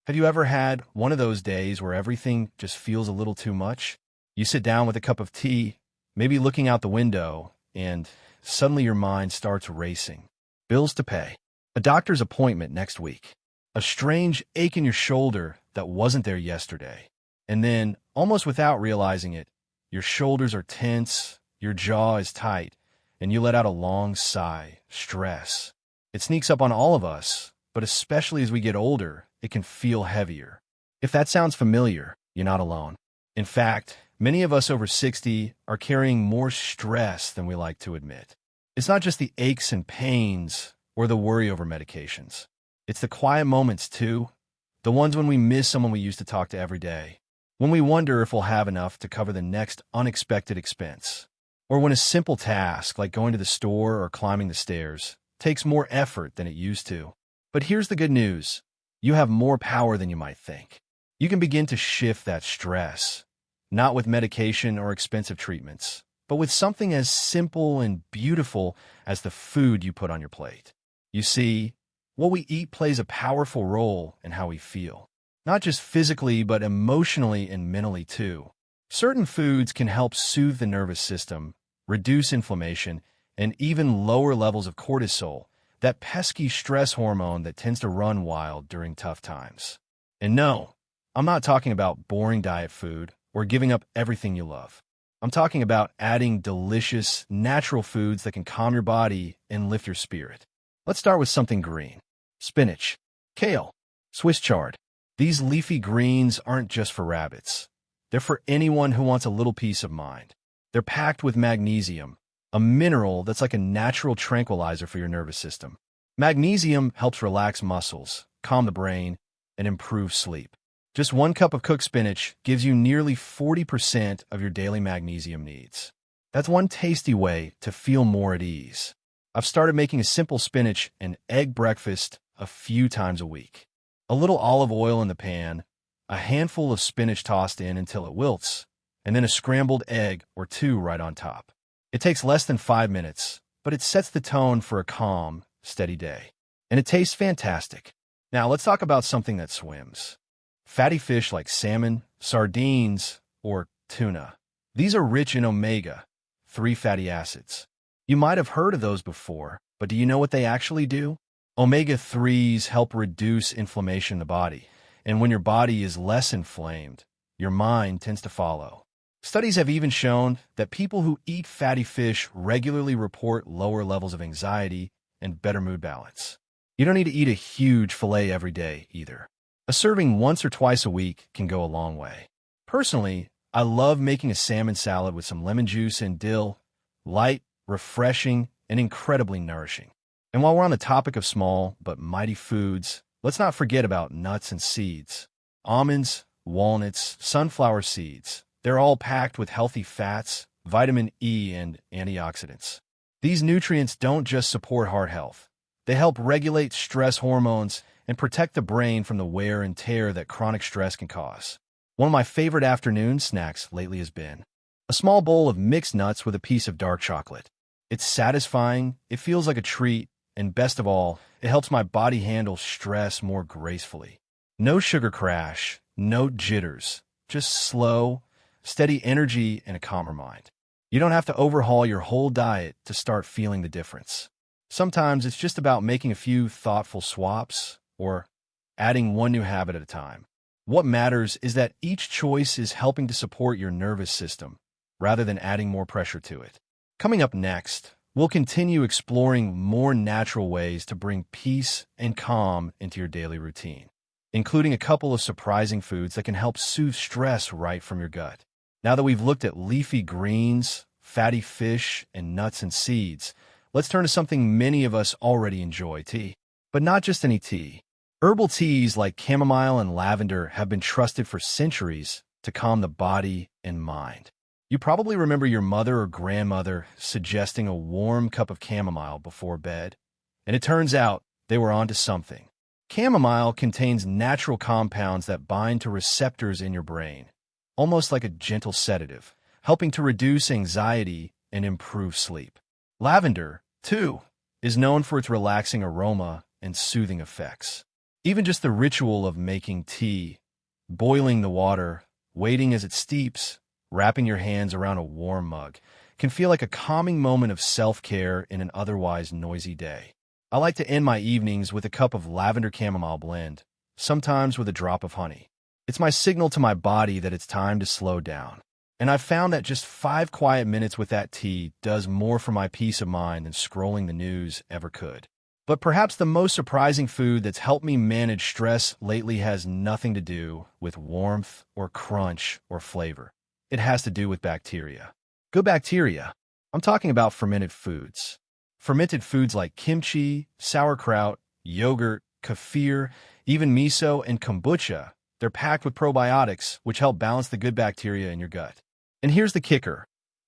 Have you ever had one of those days where everything just feels a little too much? You sit down with a cup of tea, maybe looking out the window, and suddenly your mind starts racing. Bills to pay, a doctor's appointment next week, a strange ache in your shoulder that wasn't there yesterday. And then, almost without realizing it, your shoulders are tense, your jaw is tight, and you let out a long sigh, stress. It sneaks up on all of us, but especially as we get older, it can feel heavier. If that sounds familiar, you're not alone. In fact, many of us over 60 are carrying more stress than we like to admit. It's not just the aches and pains or the worry over medications. It's the quiet moments, too. The ones when we miss someone we used to talk to every day. When we wonder if we'll have enough to cover the next unexpected expense. Or when a simple task, like going to the store or climbing the stairs, takes more effort than it used to. But here's the good news. You have more power than you might think. You can begin to shift that stress, not with medication or expensive treatments, but with something as simple and beautiful as the food you put on your plate. You see, what we eat plays a powerful role in how we feel, not just physically, but emotionally and mentally too. Certain foods can help soothe the nervous system, reduce inflammation, and even lower levels of cortisol, that pesky stress hormone that tends to run wild during tough times. And no, I'm not talking about boring diet food or giving up everything you love. I'm talking about adding delicious, natural foods that can calm your body and lift your spirit. Let's start with something green. Spinach, kale, Swiss chard. These leafy greens aren't just for rabbits. They're for anyone who wants a little peace of mind. They're packed with magnesium, a mineral that's like a natural tranquilizer for your nervous system. Magnesium helps relax muscles, calm the brain, and improve sleep. Just 1 cup of cooked spinach gives you nearly 40% of your daily magnesium needs. That's one tasty way to feel more at ease. I've started making a simple spinach and egg breakfast a few times a week. A little olive oil in the pan, a handful of spinach tossed in until it wilts, and then a scrambled egg or 2 right on top. It takes less than 5 minutes, but it sets the tone for a calm, steady day. And it tastes fantastic. Now let's talk about something that swims. Fatty fish like salmon, sardines, or tuna. These are rich in omega-3 fatty acids. You might have heard of those before, but do you know what they actually do? Omega-3s help reduce inflammation in the body, and when your body is less inflamed, your mind tends to follow. Studies have even shown that people who eat fatty fish regularly report lower levels of anxiety and better mood balance. You don't need to eat a huge fillet every day either. A serving once or twice a week can go a long way. Personally, I love making a salmon salad with some lemon juice and dill, light, refreshing, and incredibly nourishing. And while we're on the topic of small but mighty foods, let's not forget about nuts and seeds. Almonds, walnuts, sunflower seeds. They're all packed with healthy fats, vitamin E, and antioxidants. These nutrients don't just support heart health. They help regulate stress hormones and protect the brain from the wear and tear that chronic stress can cause. One of my favorite afternoon snacks lately has been a small bowl of mixed nuts with a piece of dark chocolate. It's satisfying, it feels like a treat, and best of all, it helps my body handle stress more gracefully. No sugar crash, no jitters, just slow, steady energy and a calmer mind. You don't have to overhaul your whole diet to start feeling the difference. Sometimes it's just about making a few thoughtful swaps or adding one new habit at a time. What matters is that each choice is helping to support your nervous system rather than adding more pressure to it. Coming up next, we'll continue exploring more natural ways to bring peace and calm into your daily routine, including a couple of surprising foods that can help soothe stress right from your gut. Now that we've looked at leafy greens, fatty fish, and nuts and seeds, let's turn to something many of us already enjoy, tea. But not just any tea. Herbal teas like chamomile and lavender have been trusted for centuries to calm the body and mind. You probably remember your mother or grandmother suggesting a warm cup of chamomile before bed, and it turns out they were onto something. Chamomile contains natural compounds that bind to receptors in your brain, almost like a gentle sedative, helping to reduce anxiety and improve sleep. Lavender, too, is known for its relaxing aroma and soothing effects. Even just the ritual of making tea, boiling the water, waiting as it steeps, wrapping your hands around a warm mug, can feel like a calming moment of self-care in an otherwise noisy day. I like to end my evenings with a cup of lavender chamomile blend, sometimes with a drop of honey. It's my signal to my body that it's time to slow down. And I've found that just 5 quiet minutes with that tea does more for my peace of mind than scrolling the news ever could. But perhaps the most surprising food that's helped me manage stress lately has nothing to do with warmth or crunch or flavor. It has to do with bacteria. Good bacteria. I'm talking about fermented foods. Fermented foods like kimchi, sauerkraut, yogurt, kefir, even miso and kombucha. They're packed with probiotics, which help balance the good bacteria in your gut. And here's the kicker.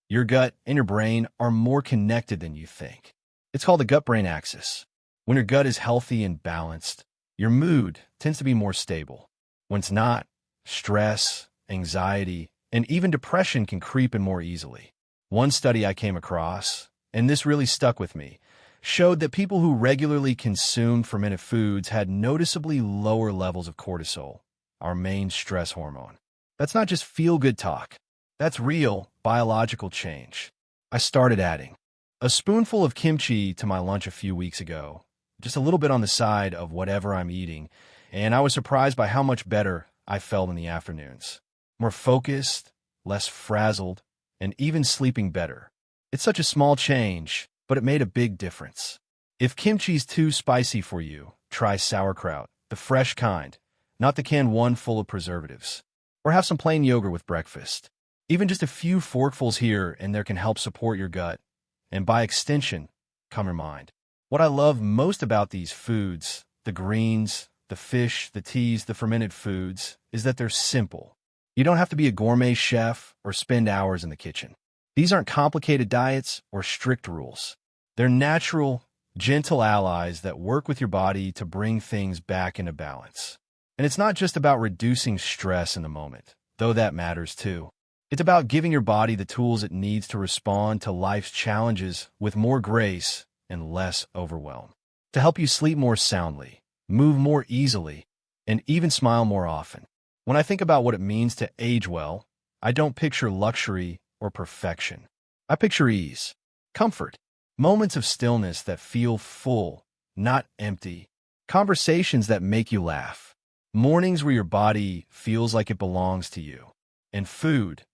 Your gut and your brain are more connected than you think. It's called the gut-brain axis. When your gut is healthy and balanced, your mood tends to be more stable. When it's not, stress, anxiety, and even depression can creep in more easily. One study I came across, and this really stuck with me, showed that people who regularly consumed fermented foods had noticeably lower levels of cortisol, our main stress hormone. That's not just feel-good talk. That's real biological change. I started adding a spoonful of kimchi to my lunch a few weeks ago, just a little bit on the side of whatever I'm eating, and I was surprised by how much better I felt in the afternoons. More focused, less frazzled, and even sleeping better. It's such a small change, but it made a big difference. If kimchi's too spicy for you, try sauerkraut, the fresh kind, not the canned one full of preservatives. Or have some plain yogurt with breakfast. Even just a few forkfuls here and there can help support your gut, and by extension, calm your mind. What I love most about these foods, the greens, the fish, the teas, the fermented foods, is that they're simple. You don't have to be a gourmet chef or spend hours in the kitchen. These aren't complicated diets or strict rules. They're natural, gentle allies that work with your body to bring things back into balance. And it's not just about reducing stress in the moment, though that matters too. It's about giving your body the tools it needs to respond to life's challenges with more grace and less overwhelm. To help you sleep more soundly, move more easily, and even smile more often. When I think about what it means to age well, I don't picture luxury or perfection. I picture ease, comfort, moments of stillness that feel full, not empty, conversations that make you laugh, mornings where your body feels like it belongs to you, and food,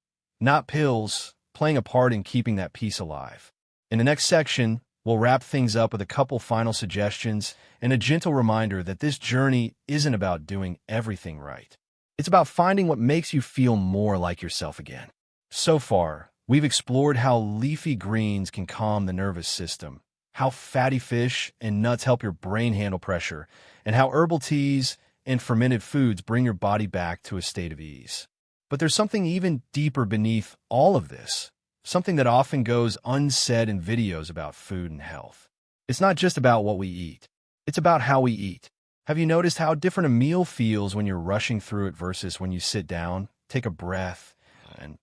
not pills, playing a part in keeping that peace alive. In the next section, we'll wrap things up with a couple final suggestions and a gentle reminder that this journey isn't about doing everything right. It's about finding what makes you feel more like yourself again. So far, we've explored how leafy greens can calm the nervous system, how fatty fish and nuts help your brain handle pressure, and how herbal teas and fermented foods bring your body back to a state of ease. But there's something even deeper beneath all of this, something that often goes unsaid in videos about food and health. It's not just about what we eat. It's about how we eat. Have you noticed how different a meal feels when you're rushing through it versus when you sit down, take a breath, and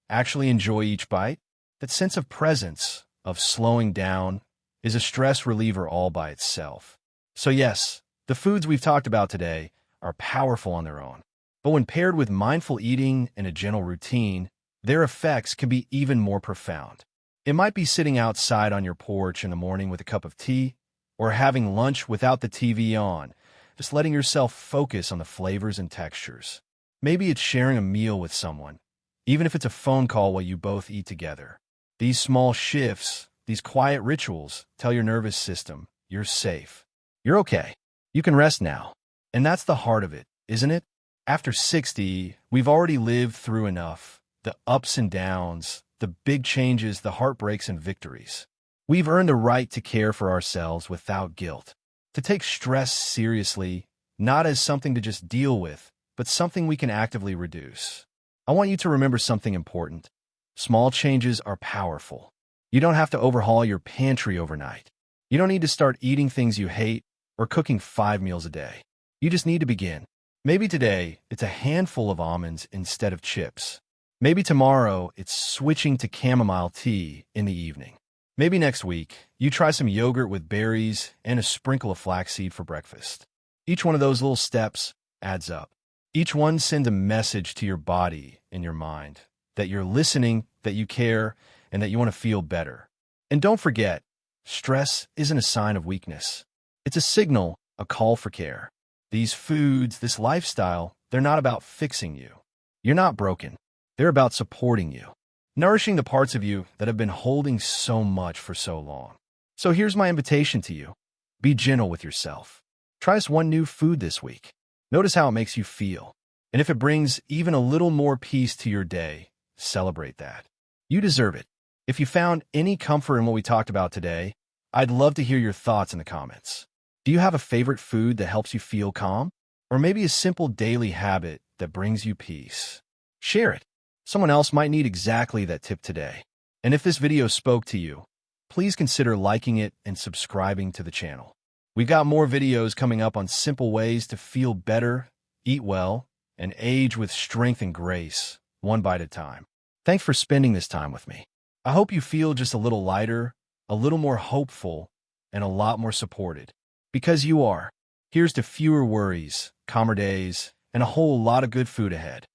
actually enjoy each bite? That sense of presence, of slowing down, is a stress reliever all by itself. So yes, the foods we've talked about today are powerful on their own. But when paired with mindful eating and a gentle routine, their effects can be even more profound. It might be sitting outside on your porch in the morning with a cup of tea, or having lunch without the TV on, just letting yourself focus on the flavors and textures. Maybe it's sharing a meal with someone, even if it's a phone call while you both eat together. These small shifts, these quiet rituals, tell your nervous system, you're safe. You're okay. You can rest now. And that's the heart of it, isn't it? After 60, we've already lived through enough. The ups and downs, the big changes, the heartbreaks and victories. We've earned the right to care for ourselves without guilt. To take stress seriously, not as something to just deal with, but something we can actively reduce. I want you to remember something important. Small changes are powerful. You don't have to overhaul your pantry overnight. You don't need to start eating things you hate or cooking 5 meals a day. You just need to begin. Maybe today, it's a handful of almonds instead of chips. Maybe tomorrow, it's switching to chamomile tea in the evening. Maybe next week, you try some yogurt with berries and a sprinkle of flaxseed for breakfast. Each one of those little steps adds up. Each one sends a message to your body and your mind that you're listening, that you care, and that you want to feel better. And don't forget, stress isn't a sign of weakness. It's a signal, a call for care. These foods, this lifestyle, they're not about fixing you. You're not broken. They're about supporting you, nourishing the parts of you that have been holding so much for so long. So here's my invitation to you. Be gentle with yourself. Try this one new food this week. Notice how it makes you feel. And if it brings even a little more peace to your day, celebrate that. You deserve it. If you found any comfort in what we talked about today, I'd love to hear your thoughts in the comments. Do you have a favorite food that helps you feel calm? Or maybe a simple daily habit that brings you peace? Share it. Someone else might need exactly that tip today. And if this video spoke to you, please consider liking it and subscribing to the channel. We've got more videos coming up on simple ways to feel better, eat well, and age with strength and grace, one bite at a time. Thanks for spending this time with me. I hope you feel just a little lighter, a little more hopeful, and a lot more supported. Because you are. Here's to fewer worries, calmer days, and a whole lot of good food ahead.